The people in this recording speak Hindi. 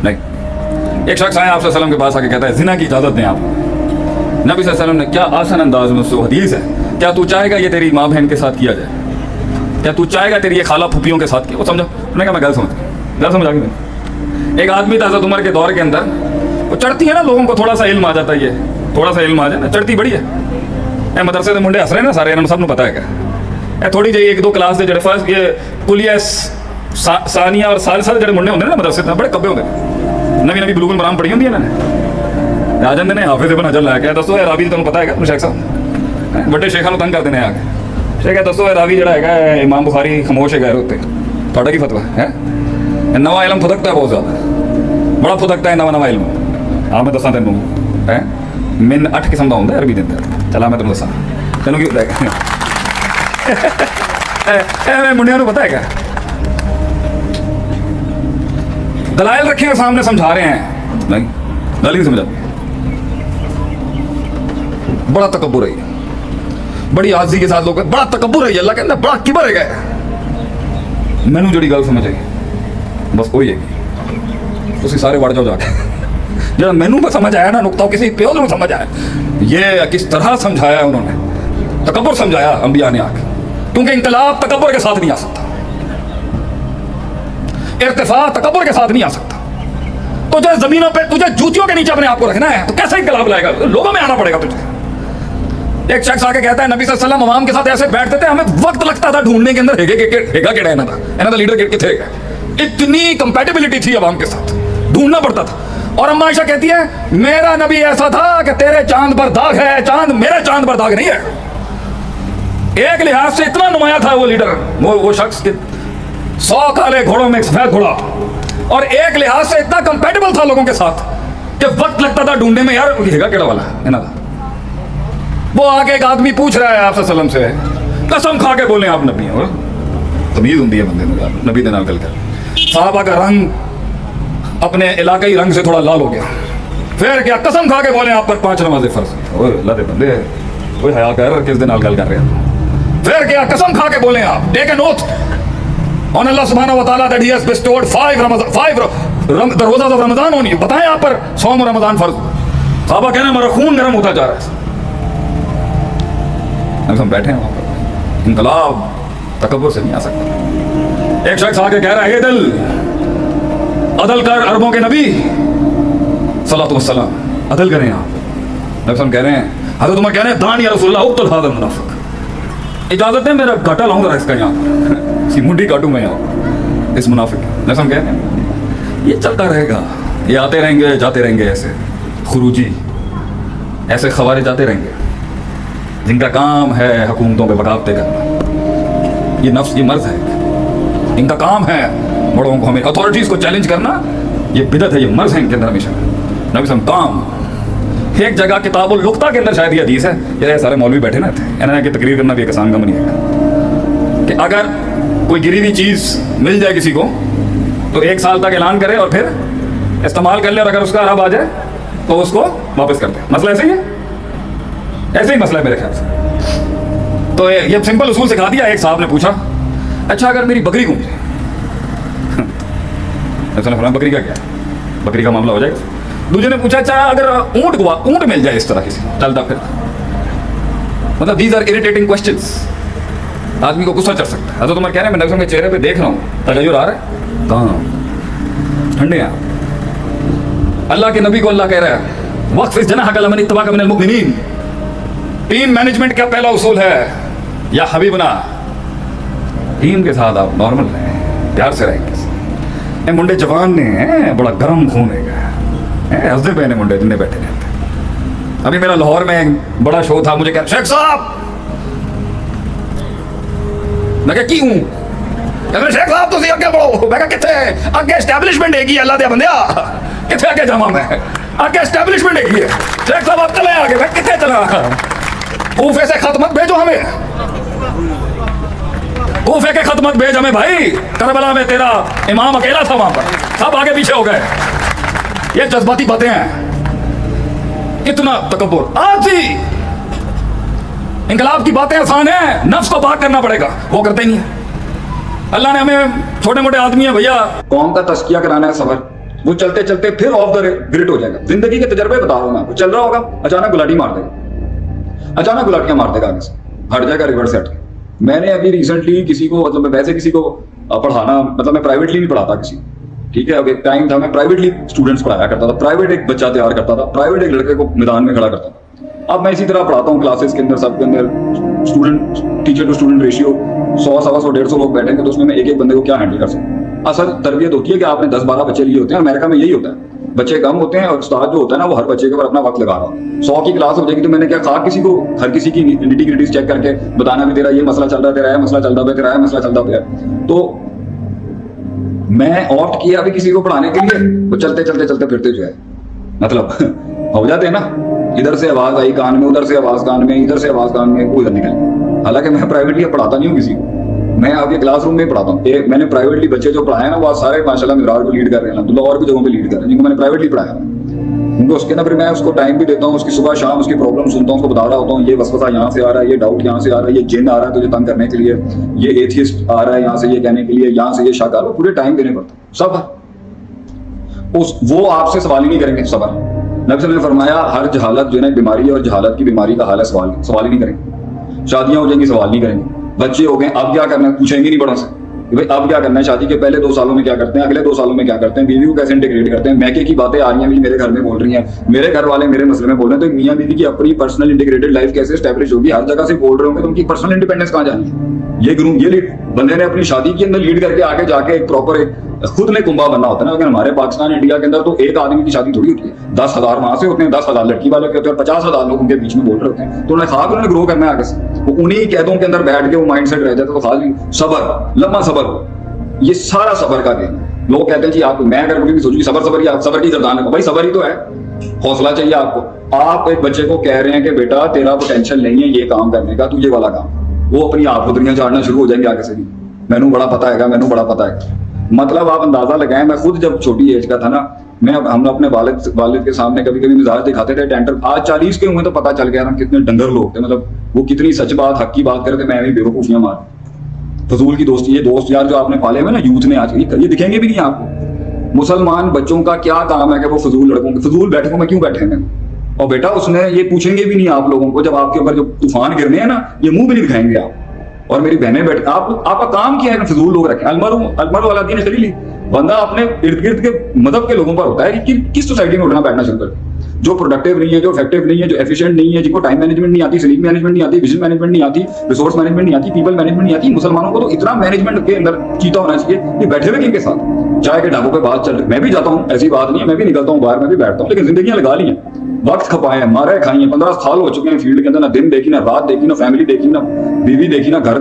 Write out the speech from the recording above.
नहीं। एक शख्स आया आपसे सल्लम के पास आके कहता है जिना की इजाज़त दें आप। नबी सल्लम ने क्या आसान अंदाज में उसको हदीस है, क्या तू चाहेगा ये तेरी माँ बहन के साथ किया जाए, क्या तू चाहेगा तेरी ये खाला फूफियों के साथ किया? वो समझो, उन्होंने कहा मैं गल समझ आ गई। एक आदमी था हज़रत उमर के दौर के अंदर, वो चढ़ती है ना, लोगों को थोड़ा सा इल्म आ जाता है, ये थोड़ा सा इल्म आ जाए ना, चढ़ती बड़ी है। मदरसे के मुंडे हंस रहे ना सारे, इन्होंने सबको पता है क्या थोड़ी जी एक दो क्लास के जड़े फर्स्ट ये पुलिया सानिया और साल जड़े मुंडे होंगे ना मदरसे बड़े कब्बे होंगे, नवी नवी बिल्कुल बराम पढ़ी होंगी इन्होंने। आ जाते ने हाफिज इब्न हजर लैके दसो है रावी तुम पता है शेख साहब बड़े शेखा तंग करते हैं आके। शेख दसो है रावी जड़ा है इमाम बुखारी खामोश है गैर होते थोड़ा की फतवा है। नवा इलम फुदकता है बहुत ज़्यादा, बड़ा फुदकता है नवा इलम। हाँ मैं दसा तेनों है मैन 8 किस्म का होंगे अरबी दिन चला मैं तेन दसा तेनों की मुंडिया को पता है क्या, दलाइल रखे हैं सामने समझा रहे हैं, नहीं गल नहीं समझाते, बड़ा तकब्बुर है, बड़ी आज़ी के साथ लोग बड़ा तकब्बुर है, अल्लाह कहता बड़ा किबर है गया। मैनू जड़ी गल समझ आई बस वही है, तुम सारे वड़ जाओ जाके जो मैनू समझ आया ना नुकता किसी प्यो को समझ आया, ये किस तरह समझाया उन्होंने, तकब्बुर समझाया अंबिया ने आके, क्योंकि इंकलाब तकब्बुर के साथ नहीं आ सकता, इर्तिफा तकब्बुर के साथ नहीं आ सकता। तुझे जमीनों पे तुझे जूतियों के नीचे अपने आप को रखना है तो कैसे इंकलाब लाएगा, लोगों में आना पड़ेगा तुझे। एक शख्स आके कहता है नबी सल्लल्लाहु अलैहि वसल्लम अवाम के साथ ऐसे बैठते थे, हमें वक्त लगता था ढूंढने के अंदर हेगा केड़ा इन्हों का लीडर किथे है, इतनी कंपैटिबिलिटी थी अवाम के साथ, ढूंढना पड़ता था। और अम्मा आयशा कहती है मेरा नबी ऐसा था कि तेरे चांद पर दाग है, चांद मेरे चांद पर दाग नहीं है। एक लिहाज से इतना नुमाया था वो लीडर, वो शख्स के 100 काले घोड़ों में एक सफेद घोड़ा, और एक लिहाज से इतना कंपैटिबल था लोगों के साथ कि वक्त लगता था ढूंढने में, यार हेगा केड़ा वाला है ना। वो आगे एक आदमी पूछ रहा है आपसे सल्लम से, कसम खा के बोले आप नबी हो, तमीज होती है बंदे नबी दे नाल गल कर। साहबा का रंग अपने इलाकाई रंग से थोड़ा लाल हो गया, फिर क्या कसम खा के बोले आप पर 5 नमाज़े फर्ज। ओए अल्लाह दे बंदे ओए हया कर, किस दे नाल गल कर रहे हैं। फिर क्या कसम खा के बोले आप, टेक एन ओथ ऑन अल्लाह सुब्हानहू व तआला that he has bestowed 5 the रोज़ा ऑफ रमज़ान ऑन यू, बताएं आप पर सौम रमज़ान फर्ज। साहबा कहने मेरा खून गर्म होता जा रहा है। हम बैठे हैं वहाँ पर, इनकलाब तकब्बुर से नहीं आ सकता। एक शख्स आके कह रहा है दिल अदल कर अरबों के नबी सल्लल्लाहु अलैहि वसल्लम, अदल करें आप। नबी कह रहे हैं हज़रत उमर कह रहे हैं दान या रसूलुल्लाह उक्तुल हाज़ा मुनाफिक, इजाजत है मेरा घाटा लाऊंगा इसका यहाँ पर, इसकी मुंडी काटूं मैं यहाँ इस मुनाफिक। नबी कह रहे हैं ये चलता रहेगा, ये आते रहेंगे जाते रहेंगे, ऐसे खुरूजी ऐसे खवारिज जाते रहेंगे जिनका काम है हुकूमतों पे बगावतें करना, ये नफ्स ये मर्ज है, इनका काम है बड़ों को हमें अथॉरिटीज़ को चैलेंज करना, ये बिदत है, ये मर्ज है इनके अंदर हमेशा। नबी सम काम एक जगह किताबुल लुक्ता के अंदर शायद ये हदीस है, ये सारे मौलवी बैठे ना थे, इन्होंने की तकरीर करना भी एक आसान काम नहीं है कि अगर कोई गिरी हुई चीज़ मिल जाए किसी को तो 1 साल तक ऐलान करे और फिर इस्तेमाल कर ले, और अगर उसका अरब आ जाए तो उसको वापस कर दे। मसला ऐसे ही है, ऐसे ही मसला है मेरे ख्याल से। तो ये सिंपल उसूल सिखा दिया। एक साहब ने पूछा अच्छा अगर मेरी बकरी घूम जाए, बकरी का क्या, बकरी का मामला हो जाएगा। दूसरे ने पूछा अच्छा अगर ऊंट मिल जाए इस तरह किसी चलता फिर, मतलब दीज आर इरिटेटिंग क्वेश्चंस, आदमी को गुस्सा चढ़ सकता है। हज़रत उमर कह रहे हैं मैं नबी के चेहरे पे देख रहा हूँ तगय्युर आ रहा है, कहाँ ठंडे हैं। अल्लाह के नबी को अल्लाह कह रहा है वक़्फ़िज़ जनाहक लिमन इत्तबअक मिनल मुमिनीन। टीम मैनेजमेंट का पहला उसूल है या हबीबना, टीम के साथ आप नॉर्मल रहें, प्यार से रहेंगे। मुंडे जवान ने बड़ा गर्म खून है, हंसते पे ने मुंडे जिन्हें बैठे रहते। अभी मेरा लाहौर में एक बड़ा शो था, मुझे कह शेख साहब, मैं क्या की हूँ, शेख साहब तुम अगे बढ़ो, मैं किथे अगे एस्टैब्लिशमेंट हैगी, अल्लाह दे बंदिया किथे अगे जावा, मैं अगे एस्टैब्लिशमेंट हैगी है। शेख साहब आप चले आगे, मैं किथे चला, कूफे से खत मत भेजो हमें, कूफे के खत मत भेज हमें भाई, करबला में तेरा इमाम अकेला था, वहां पर सब आगे पीछे हो गए। ये जज्बाती बातें हैं, इतना तकब्बुर। आजी इनकलाब की बातें आसान है, नफ्स को पाक करना पड़ेगा, वो करते ही नहीं है। अल्लाह ने हमें छोटे मोटे आदमी है भैया, कौम का तस्किया कराना है, सबर वो चलते चलते फिर ऑफ द ग्रिड हो जाएगा। जिंदगी के तजर्बे बता रहा हूं मैं आपको। चल रहा होगा, अचानक गुलाटी मार देगा, अचानक गुलाटियां मार देगा आगे से, हट जाएगा रिवर्स सेट। मैंने अभी रिसेंटली किसी को, मतलब मैं वैसे किसी को पढ़ाना, मतलब मैं प्राइवेटली नहीं पढ़ाता किसी, ठीक है। अब एक टाइम था मैं प्राइवेटली स्टूडेंट्स पढ़ाया करता था, प्राइवेट एक बच्चा तैयार करता था, प्राइवेट एक लड़के को मैदान में खड़ा करता था। अब मैं इसी तरह पढ़ाता हूँ क्लासेस के अंदर, सबके अंदर student teacher to student ratio 100, 125, 150 लोग बैठेंगे तो उसमें मैं एक एक बंदे को क्या हैंडल कर सकता हूँ। असल तरबियत होती है कि आपने 10-12 बच्चे लिए होते हैं। अमेरिका में यही होता है, बच्चे कम होते हैं और उस्ताद जो होता है ना वो हर बच्चे के ऊपर अपना वक्त लगा रहा है। 100 की क्लास हो जाएगी तो मैंने क्या कहा, किसी को हर किसी की निटी-ग्रिटीज चेक करके बताना भी तेरा ये मसला चल रहा है, तेरा ये मसला चल रहा है, तेरा ये मसला चल रहा है। तो मैं ऑप्ट किया अभी किसी को पढ़ाने के लिए, वो चलते चलते चलते फिरते जो है मतलब हो जाते हैं ना, इधर से आवाज आई कान में, उधर से आवाज कान में, इधर से आवाज कान में, वो इधर निकल। हालांकि मैं प्राइवेटली पढ़ाता नहीं हूँ किसी को, मैं आपके क्लासरूम में पढ़ाता हूँ। मैंने प्राइवेटली बच्चे जो पढ़ाए ना वो सारे माशाल्लाह मिरार को लीड कर रहे हैं, और भी जगहों पे लीड कर रहे हैं जिनको मैंने प्राइवेटली पढ़ाया। उनको उसके ना फिर मैं उसको टाइम भी देता हूँ, उसकी सुबह शाम उसकी प्रॉब्लम सुनता हूँ, उसको बता रहा होता हूँ ये वसवसा यहाँ से आ रहा है, ये डाउट यहाँ से आ रहा है, ये जिन आ रहा है तुझे तंग करने के लिए, ये एथियस्ट आ रहा है यहाँ से ये कहने के लिए, यहाँ से ये शक आ रहा है, पूरे टाइम देने पड़ता है सब। वो आपसे सवाल ही नहीं करेंगे सबर। नबी सल्लल्लाहु अलैहि वसल्लम ने फरमाया हर जहालत जो है ना बीमारी है, और जहालत की बीमारी का हाल है सवाल ही नहीं करेंगे। शादियां हो जाएंगी, सवाल नहीं करेंगे। बच्चे हो गए, अब क्या करना है पूछेंगे नहीं बड़ों से कि भाई अब क्या करना है, शादी के पहले 2 सालों में क्या करते हैं, अगले 2 सालों में क्या करते हैं, बीवी को कैसे इंटीग्रेट करते हैं। मैके की बातें आ रही हैं भी मेरे घर में बोल रही हैं, मेरे घर वाले मेरे मसले में बोल रहे हैं, तो मियां बीवी की अपनी पर्सनल इंटीग्रेटेड लाइफ कैसे स्टैब्लिश होगी। हर जगह से बोल रहे होंगे तो उनकी पर्सनल इंडिपेंडेंस कहां जानी है। ये ग्रूम, ये लीड बंदे ने अपनी शादी के अंदर लीड करके आगे जाके एक प्रॉपर एक खुद ने कुंभा बनना होता है ना। अगर हमारे पाकिस्तान इंडिया के अंदर तो एक आदमी की शादी थोड़ी होती है, 10,000 वहां से होते हैं, 10,000 लड़की वाले के होते हैं, 50,000 लोग उनके बीच में बोल रहे होते हैं। तो उन्हें खाक उन्होंने ग्रो करना है आगे से, वो उन्हीं कैदों के अंदर बैठ के वो माइंड सेट रह जाता है। तो खाली सबर, लम्बा सबर, ये सारा सबर का गेम। लोग कहते हैं जी आप, मैं अगर कभी भी सोचूं सबर की गर्दान है, भाई सबर ही तो है, हौसला चाहिए आपको। आप एक बच्चे को कह रहे हैं कि बेटा तेरा पोटेंशियल नहीं है ये काम करने का, तू ये वाला काम, वो अपनी आप दुनिया झाड़ना शुरू हो जाएंगे आगे से भी, मैनू बड़ा पता है, मैनू बड़ा पता है। मतलब आप अंदाजा लगाएं, मैं खुद जब छोटी एज का था ना, हम अपने वालिद के सामने कभी कभी मिजाज दिखाते थे टेंटर। आज 40 के हुए तो पता चल गया ना कितने डंगर लोग थे, मतलब वो कितनी सच बात हक की बात करते, मैं भी बेवकूफियां मार फजूल की दोस्ती। ये दोस्त यार जो आपने पाले हुए ना यूथ ने आज, ये दिखेंगे भी नहीं आपको। मुसलमान बच्चों का क्या काम है कि वो फजूल लड़कों के फजूल बैठकों में क्यों बैठे हैं। और बेटा उसने ये पूछेंगे भी नहीं आप लोगों को, जब आपके ऊपर जो तूफान गिरने हैं ना, ये मुंह भी नहीं दिखाएंगे आप। और मेरी बहनें बैठ, आपका काम क्या है फजूल लोग रखें। अलमर वाला दीन खलीली, बंदा अपने इर्द गिर्द के मदद के लोगों पर होता है कि किस सोसाइटी में उठना बैठना शुरू कर, जो प्रोडक्टिव नहीं है, जो इफेक्टिव नहीं है, जो एफिशिएंट नहीं है, जिनको टाइम मैनेजमेंट नहीं आती, स्लीप मैनेजमेंट नहीं आती, विजन मैनेजमेंट नहीं आती, रिसोर्स मैनेजमेंट नहीं आती, पीपल मैनेजमेंट नहीं आती। मुसलमानों को तो इतना मैनेजमेंट के अंदर चीता होना चाहिए कि बैठे हुए किनके साथ चाय के ढाबों पे बात चल रही। मैं भी जाता हूँ, ऐसी बात नहीं है, मैं भी निकलता हूँ बाहर, मैं भी बैठता हूँ, लेकिन जिंदगियां लगा ली हैं, वक्त खपाए हैं, मारे खाई हैं। 15 साल हो चुके हैं फील्ड के अंदर, ना दिन देखी, ना रात देखी, ना फैमिली देखी, ना बीवी देखी, ना घर